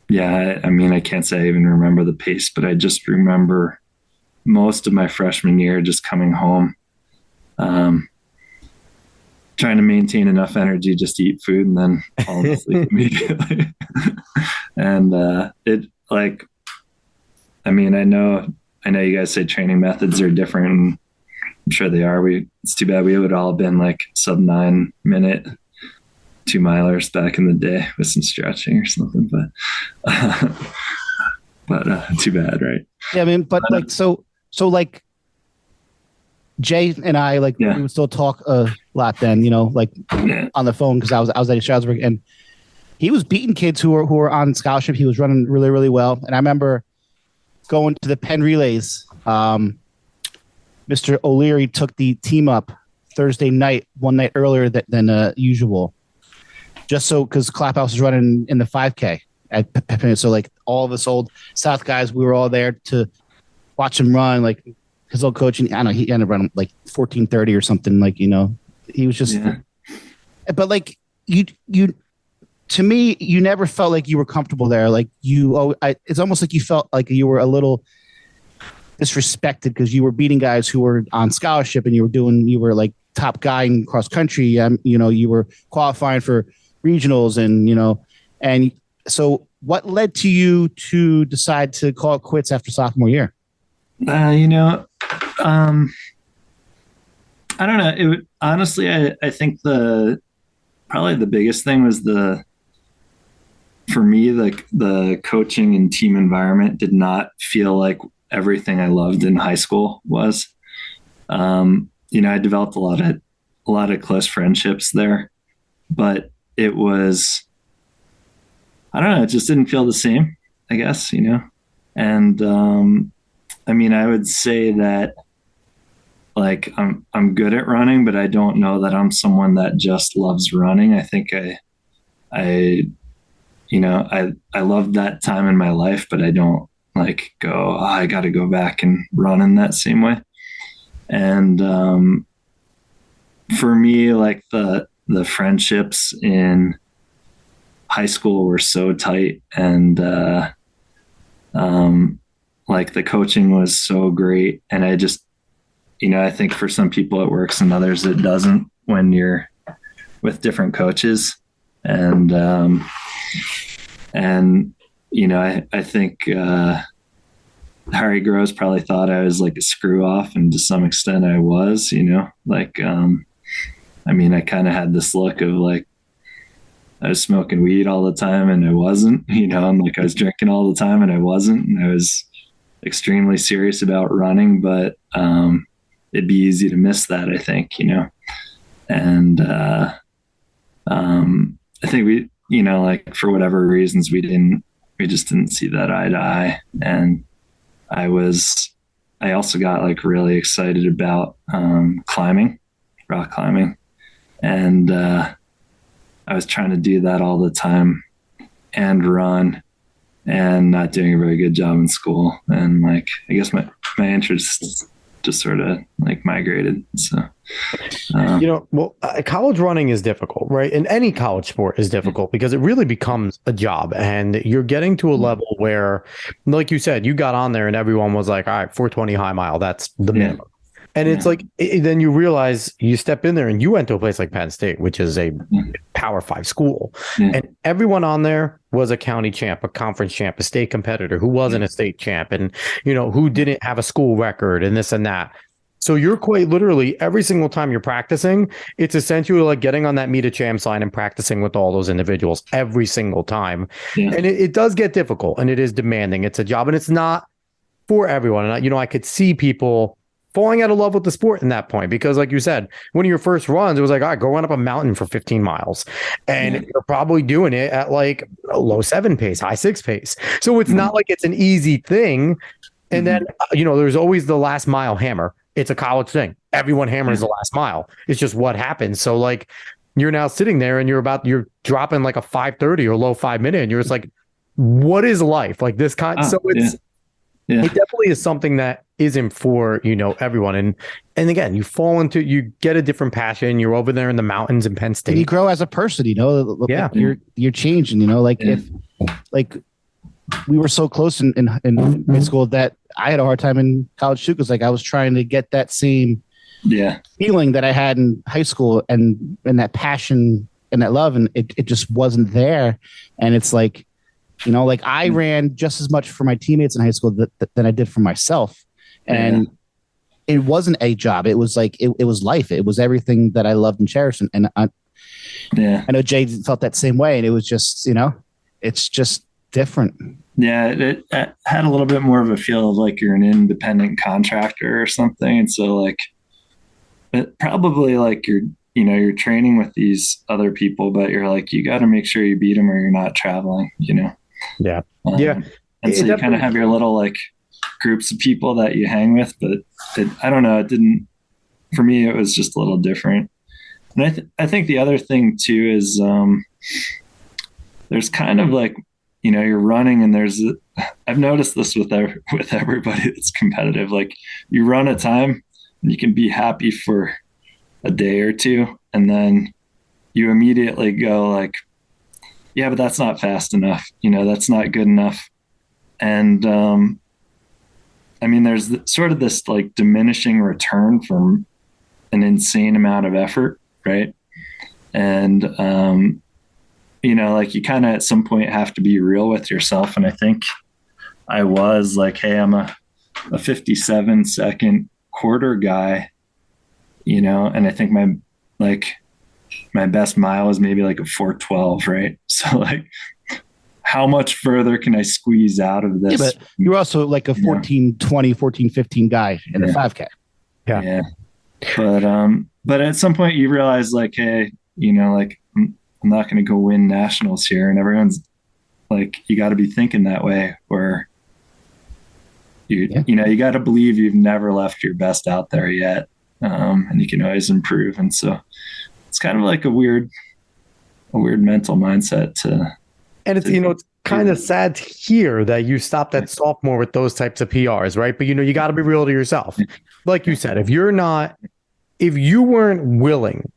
yeah, I mean, I can't say I even remember the pace, but I just remember most of my freshman year just coming home, trying to maintain enough energy just to eat food and then fall asleep immediately. And it like, I mean, I know you guys say training methods are different, and I'm sure they are. It's too bad we would all have been like sub 9 minute 2 milers back in the day with some stretching or something, but too bad, right? Yeah, I mean, but like so like Jay and I we would still talk a lot then, on the phone because I was at Stroudsburg and he was beating kids who were on scholarship. He was running really, really well, and I remember going to the Penn relays. Mr. O'Leary took the team up Thursday night, one night earlier than usual, just so because Klophaus was running in the 5K at Penn. So like all of us old South guys, we were all there to watch him run. Like his old coach, and I know he ended up running like 14:30 or something. Like he was just. Yeah. But like you, to me, you never felt like you were comfortable there. Like it's almost like you felt like you were a little disrespected because you were beating guys who were on scholarship and you were like top guy in cross country. You were qualifying for regionals and So what led to you to decide to call it quits after sophomore year? You know, I don't know. Honestly, I think probably the biggest thing was for me, the coaching and team environment did not feel like everything I loved in high school was. I developed a lot of close friendships there, but it was, I don't know, it just didn't feel the same, I guess, and, I would say that like I'm good at running, but I don't know that I'm someone that just loves running. I think I I loved that time in my life, but I don't like go, oh, I got to go back and run in that same way. And for me, like the friendships in high school were so tight, and like the coaching was so great. And I just, I think for some people it works and others it doesn't when you're with different coaches. And I think Harry Groves probably thought I was like a screw off, and to some extent I was, like, I kind of had this look of like, I was smoking weed all the time and I wasn't, I'm like, I was drinking all the time and I wasn't, and I was extremely serious about running, but it'd be easy to miss that, I think, and I think we, like for whatever reasons, we just didn't see that eye to eye. And I also got like really excited about rock climbing. And I was trying to do that all the time and run, and not doing a very good job in school. And like, I guess my interests just sort of like migrated. So, college running is difficult, right? And any college sport is difficult because it really becomes a job, and you're getting to a level where, like you said, you got on there and everyone was like, all right, 420 high mile, that's the minimum. And it's like, then you realize you step in there and you went to a place like Penn State, which is a Power 5 school. And everyone on there was a county champ, a conference champ, a state competitor who wasn't a state champ, and, who didn't have a school record and this and that. So you're quite literally every single time you're practicing, it's essentially like getting on that meet a champs line and practicing with all those individuals every single time. And it does get difficult, and it is demanding. It's a job, and it's not for everyone. And, I could see people falling out of love with the sport in that point, because like you said, one of your first runs, it was like, all right, go run up a mountain for 15 miles. And you're probably doing it at like a low 7 pace, high 6 pace. So it's not like it's an easy thing. And then, there's always the last mile hammer. It's a college thing. Everyone hammers the last mile. It's just what happens. So like, you're now sitting there and you're dropping like a 5:30 or low 5 minute. And you're just like, what is life? Like this kind. So it's, it definitely is something that isn't for, everyone. And again, you get a different passion. You're over there in the mountains in Penn State. And you grow as a person, you're changing, if like we were so close in high school that I had a hard time in college too. Cause like I was trying to get that same feeling that I had in high school, and that passion and that love, and it just wasn't there. And it's like, like I ran just as much for my teammates in high school than I did for myself. And it wasn't a job. It was like, it was life. It was everything that I loved and cherished. And I know Jay felt that same way. And it was just, it's just different. Yeah. It had a little bit more of a feel of like you're an independent contractor or something. And so like, it probably like you're training with these other people, but you're like, you got to make sure you beat them or you're not traveling, Yeah. And so you kind of have your little like groups of people that you hang with, but I don't know. It didn't, for me, it was just a little different. And I think the other thing too is there's kind of like, you're running and I've noticed this with everybody that's competitive. Like you run a time and you can be happy for a day or two, and then you immediately go like, yeah, but that's not fast enough. That's not good enough. And there's sort of this like diminishing return from an insane amount of effort, right? And like you kind of at some point have to be real with yourself. And I think I was like, hey, I'm a 57-second quarter guy, and I think my best mile is maybe like a 4:12, right? So like, how much further can I squeeze out of this? Yeah, but you're also like a 14:20, 14:15 guy in the 5K. Yeah. But at some point you realize like, hey, like I'm not going to go win nationals here. And everyone's like, you got to be thinking that way, where you got to believe you've never left your best out there yet. And you can always improve. And so it's kind of like a weird mental mindset and it's, it's kind of sad to hear that you stopped at sophomore with those types of PRs, right? But, you got to be real to yourself. Like you said, if you weren't willing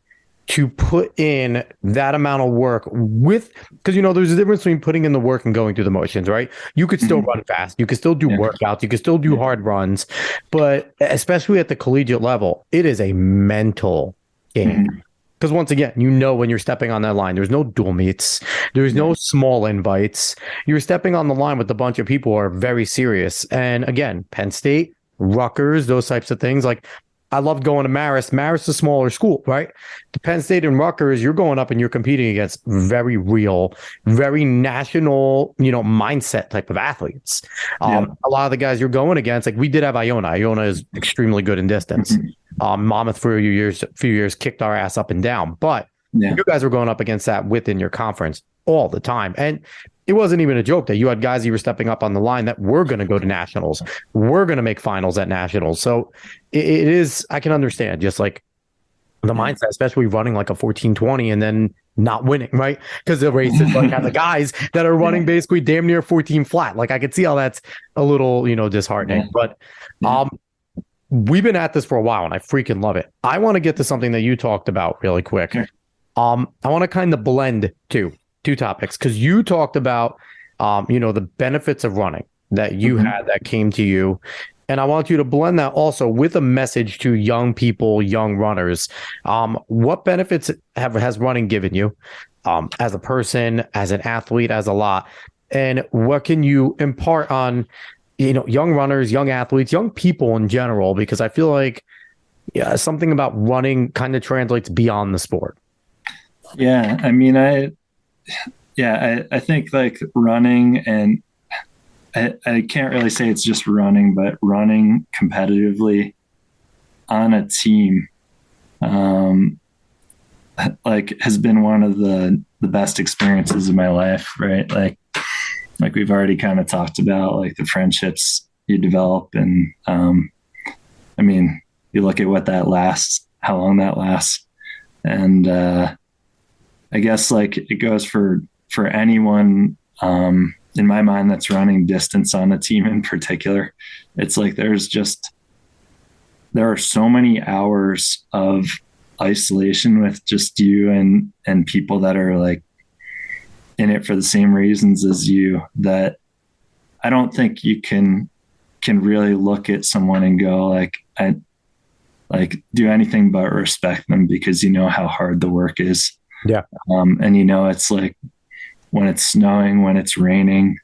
to put in that amount of work because, there's a difference between putting in the work and going through the motions, right? You could still run fast. You could still do workouts. You could still do hard runs. But especially at the collegiate level, it is a mental game. Because once again, when you're stepping on that line, there's no dual meets, there's no small invites. You're stepping on the line with a bunch of people who are very serious. And again, Penn State, Rutgers, those types of things. Like, I loved going to Marist. Marist is a smaller school, right? The Penn State and Rutgers, you're going up and you're competing against very real, very national, mindset type of athletes. A lot of the guys you're going against, like we did have Iona. Iona is extremely good in distance. Monmouth for a few years kicked our ass up and down, but you guys were going up against that within your conference all the time. And it wasn't even a joke that you had guys you were stepping up on the line that were going to go to nationals. We're going to make finals at nationals. So it is, I can understand just like the mindset, especially running like a 14:20 and then not winning, right? Because the races like have the guys that are running basically damn near 14 flat. Like I could see how that's a little, disheartening, but we've been at this for a while and I freaking love it. I want to get to something that you talked about really quick. Sure. I want to kind of blend two topics, because you talked about the benefits of running that you had that came to you, and I want you to blend that also with a message to young people, young runners. What benefits has running given you as a person, as an athlete, as a lot, and what can you impart on young runners, young athletes, young people in general? Because I feel like something about running kind of translates beyond the sport. Yeah, I mean, I think like running, and I can't really say it's just running, but running competitively on a team, like has been one of the best experiences of my life, right? Like we've already kind of talked about, like the friendships you develop, and I mean, you look at how long that lasts, and I guess like it goes for anyone in my mind that's running distance on a team in particular. It's like there are so many hours of isolation with just you and people that are like in it for the same reasons as you, that I don't think you can really look at someone and go like, I like do anything but respect them, because how hard the work is. Yeah. And it's like when it's snowing, when it's raining,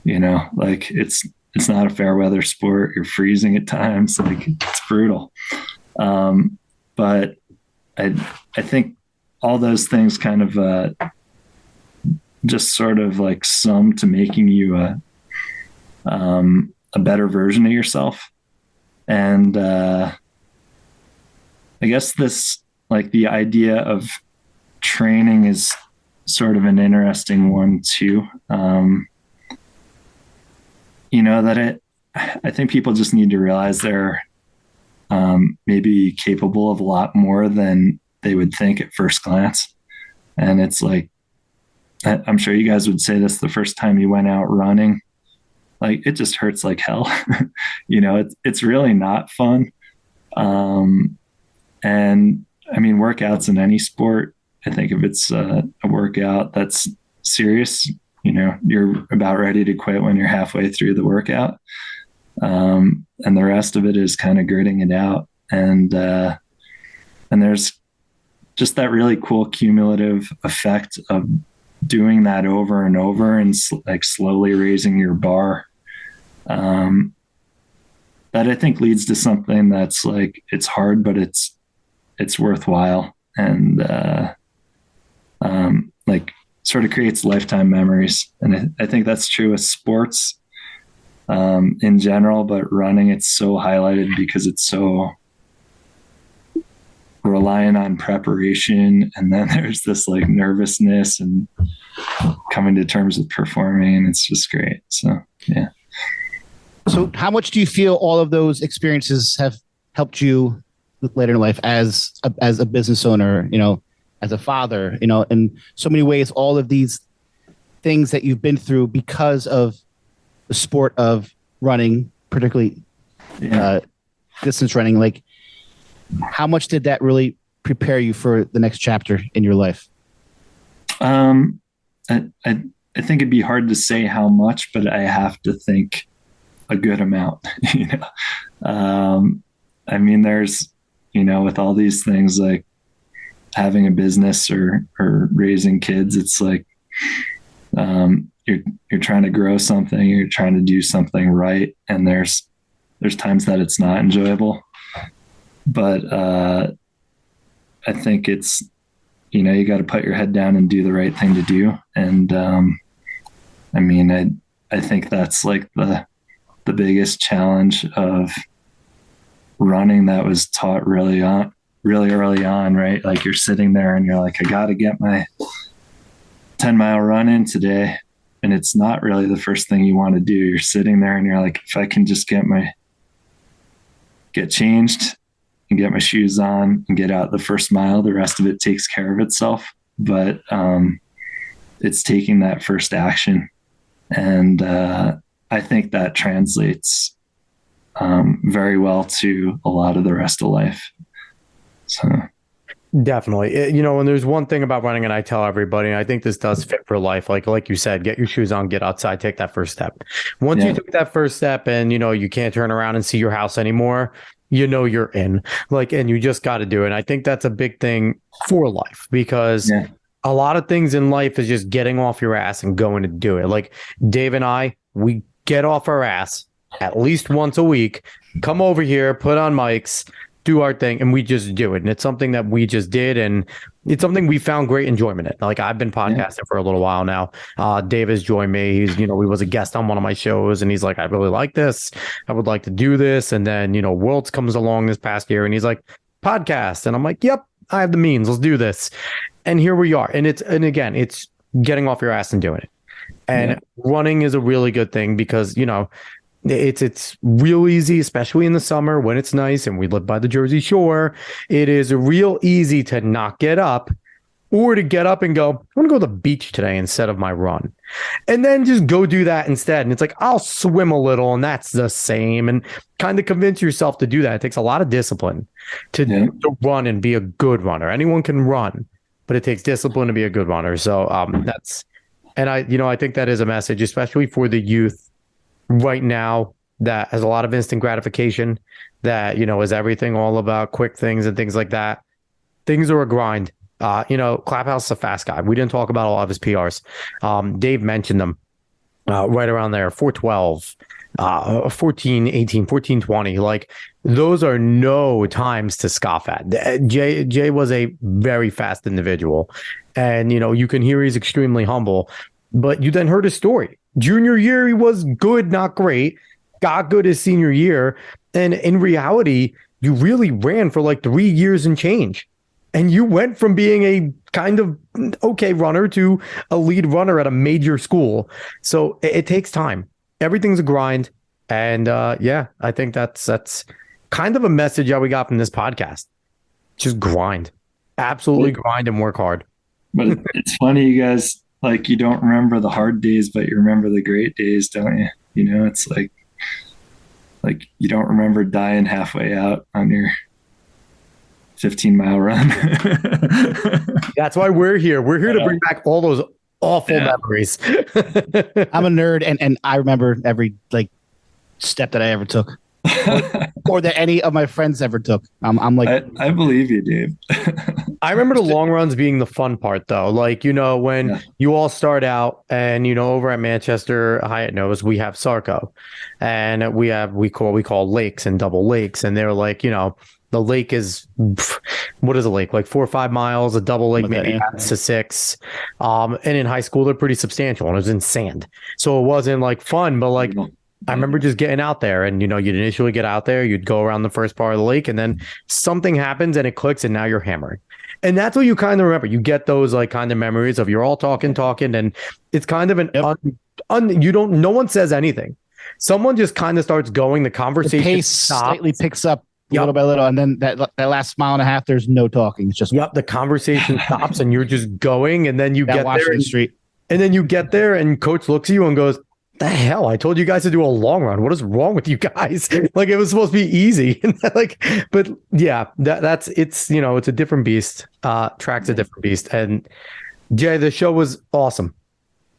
like it's not a fair weather sport. You're freezing at times. Like it's brutal. But I think all those things kind of just sort of like sum to making you a better version of yourself. And I guess this, like the idea of training is sort of an interesting one too. I think people just need to realize they're maybe capable of a lot more than they would think at first glance. And it's like, I'm sure you guys would say this the first time you went out running, like it just hurts like hell. It's really not fun. And I mean, workouts in any sport, I think if it's a workout that's serious, you're about ready to quit when you're halfway through the workout. And the rest of it is kind of gritting it out. And there's just that really cool cumulative effect of doing that over and over and like slowly raising your bar, that I think leads to something that's like, it's hard, but it's worthwhile. And, like sort of creates lifetime memories. And I think that's true with sports, in general, but running, it's so highlighted because it's so relying on preparation. And then there's this like nervousness and coming to terms with performing, and it's just great. So, yeah. So how much do you feel all of those experiences have helped you later in life as a business owner, as a father, in so many ways, all of these things that you've been through because of the sport of running, particularly distance running, like how much did that really prepare you for the next chapter in your life? I think it'd be hard to say how much, but I have to think a good amount. I mean, there's, with all these things like having a business or raising kids, it's like you're trying to grow something, you're trying to do something right, and there's times that it's not enjoyable. But I think it's, you got to put your head down and do the right thing to do. And I mean, I think that's like the biggest challenge of running that was taught really early on, right? Like you're sitting there and you're like, I got to get my 10-mile run in today. And it's not really the first thing you want to do. You're sitting there and you're like, if I can just get changed and get my shoes on and get out the first mile, the rest of it takes care of itself. But it's taking that first action. And I think that translates very well to a lot of the rest of life. So definitely, and there's one thing about running, and I tell everybody, and I think this does fit for life. Like you said, get your shoes on, get outside, take that first step. Once you take that first step, and you can't turn around and see your house anymore, you're in. And you just got to do it. And I think that's a big thing for life, because a lot of things in life is just getting off your ass and going to do it. Like Dave and I, we get off our ass at least once a week, come over here, put on mics, do our thing, and we just do it. And it's something that we just did, and it's something we found great enjoyment in. Like I've been podcasting for a little while now. Dave has joined me. He's, he was a guest on one of my shows, and he's like, I really like this. I would like to do this. And then, Worlds comes along this past year, and he's like, podcast. And I'm like, yep, I have the means. Let's do this. And here we are. And again, it's getting off your ass and doing it. And running is a really good thing because, it's real easy, especially in the summer when it's nice and we live by the Jersey Shore. It is real easy to not get up or to get up and go, I want to go to the beach today instead of my run. And then just go do that instead. And it's like, I'll swim a little and that's the same. And kind of convince yourself to do that. It takes a lot of discipline to run and be a good runner. Anyone can run, but it takes discipline to be a good runner. So I think that is a message, especially for the youth right now that has a lot of instant gratification, that, is everything all about quick things and things like that. Things are a grind. Klophaus is a fast guy. We didn't talk about a lot of his PRs. Dave mentioned them right around there, 412, 1418, 1420. Like those are no times to scoff at. Jay was a very fast individual, and, you can hear he's extremely humble, but you then heard his story. Junior year, he was good, not great, got good his senior year. And in reality, you really ran for like 3 years and change. And you went from being a kind of okay runner to a lead runner at a major school. So it takes time. Everything's a grind. And I think that's kind of a message that we got from this podcast. Just grind. Absolutely grind and work hard. But it's funny, you guys, like you don't remember the hard days, but you remember the great days, don't you? It's like you don't remember dying halfway out on your 15-mile run. That's why we're here. We're here to bring back all those awful memories. I'm a nerd, and I remember every step that I ever took, or that any of my friends ever took. I'm like, I believe you, Dave. I remember the long runs being the fun part, though. Like, when you all start out and, over at Manchester Hyatt knows we have Sarco and we call lakes and double lakes. And they're like, the lake is, what is a lake? Like 4 or 5 miles, a double lake, maybe to 6. And in high school, they're pretty substantial and it was in sand. So it wasn't like fun, but like, I remember just getting out there and, you'd initially get out there, you'd go around the first part of the lake and then something happens and it clicks and now you're hammering. And that's what you kind of remember. You get those like kind of memories of you're all talking, and it's kind of an no one says anything. Someone just kind of starts going. The conversation pace slightly picks up little by little, and then that last mile and a half, there's no talking. It's just the conversation stops, and you're just going, and then you get there, Street. And then you get there, and coach looks at you and goes, "The hell! I told you guys to do a long run. What is wrong with you guys? Like it was supposed to be easy." But yeah, it's a different beast. Track's a different beast. And Jay, the show was awesome.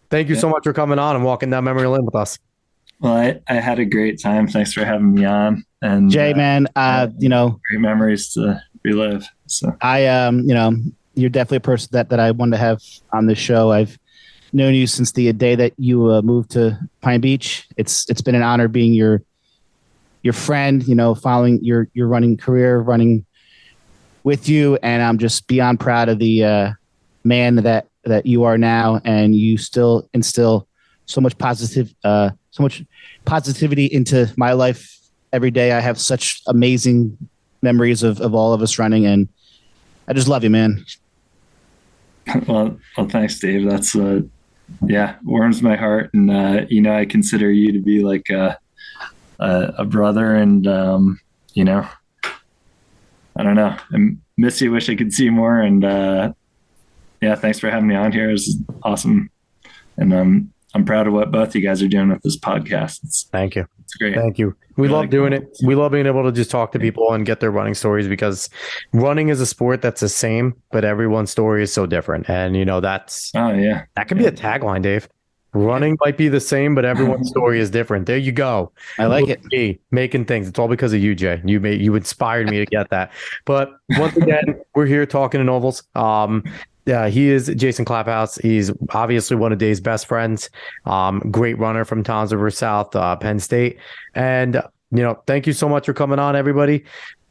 Thank you so much for coming on and walking down memory lane with us. Well, I had a great time. Thanks for having me on. And Jay, man, great memories to relive. So you're definitely a person that I wanted to have on this show. I've known you since the day that you moved to Pine Beach. It's been an honor being your friend, following your running career, running with you. And I'm just beyond proud of the man that you are now. And you still instill so much positivity into my life every day. I have such amazing memories of all of us running, and I just love you, man. Well, thanks, Dave. That's warms my heart. And, I consider you to be like a brother. And, I don't know. I miss you. Wish I could see you more. And, thanks for having me on here. It's awesome. And I'm proud of what both you guys are doing with this podcast. Thank you. It's great. Thank you. We love doing it. We love being able to just talk to people and get their running stories, because running is a sport that's the same, but everyone's story is so different. And that can be a tagline, Dave. Running might be the same, but everyone's story is different. There you go. I like it. Me making things. It's all because of you, Jay. You inspired me to get that. But once again, we're here talking in ovals. He is Jason Klophaus. He's obviously one of Dave's best friends. Great runner from Towns River South, Penn State. And, thank you so much for coming on, everybody.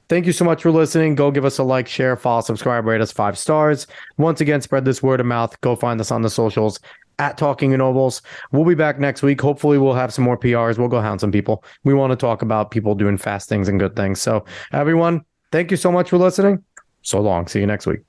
Thank you so much for listening. Go give us a like, share, follow, subscribe, rate us 5 stars. Once again, spread this word of mouth. Go find us on the socials at Talking in Ovals. We'll be back next week. Hopefully we'll have some more PRs. We'll go hound some people. We want to talk about people doing fast things and good things. So everyone, thank you so much for listening. So long. See you next week.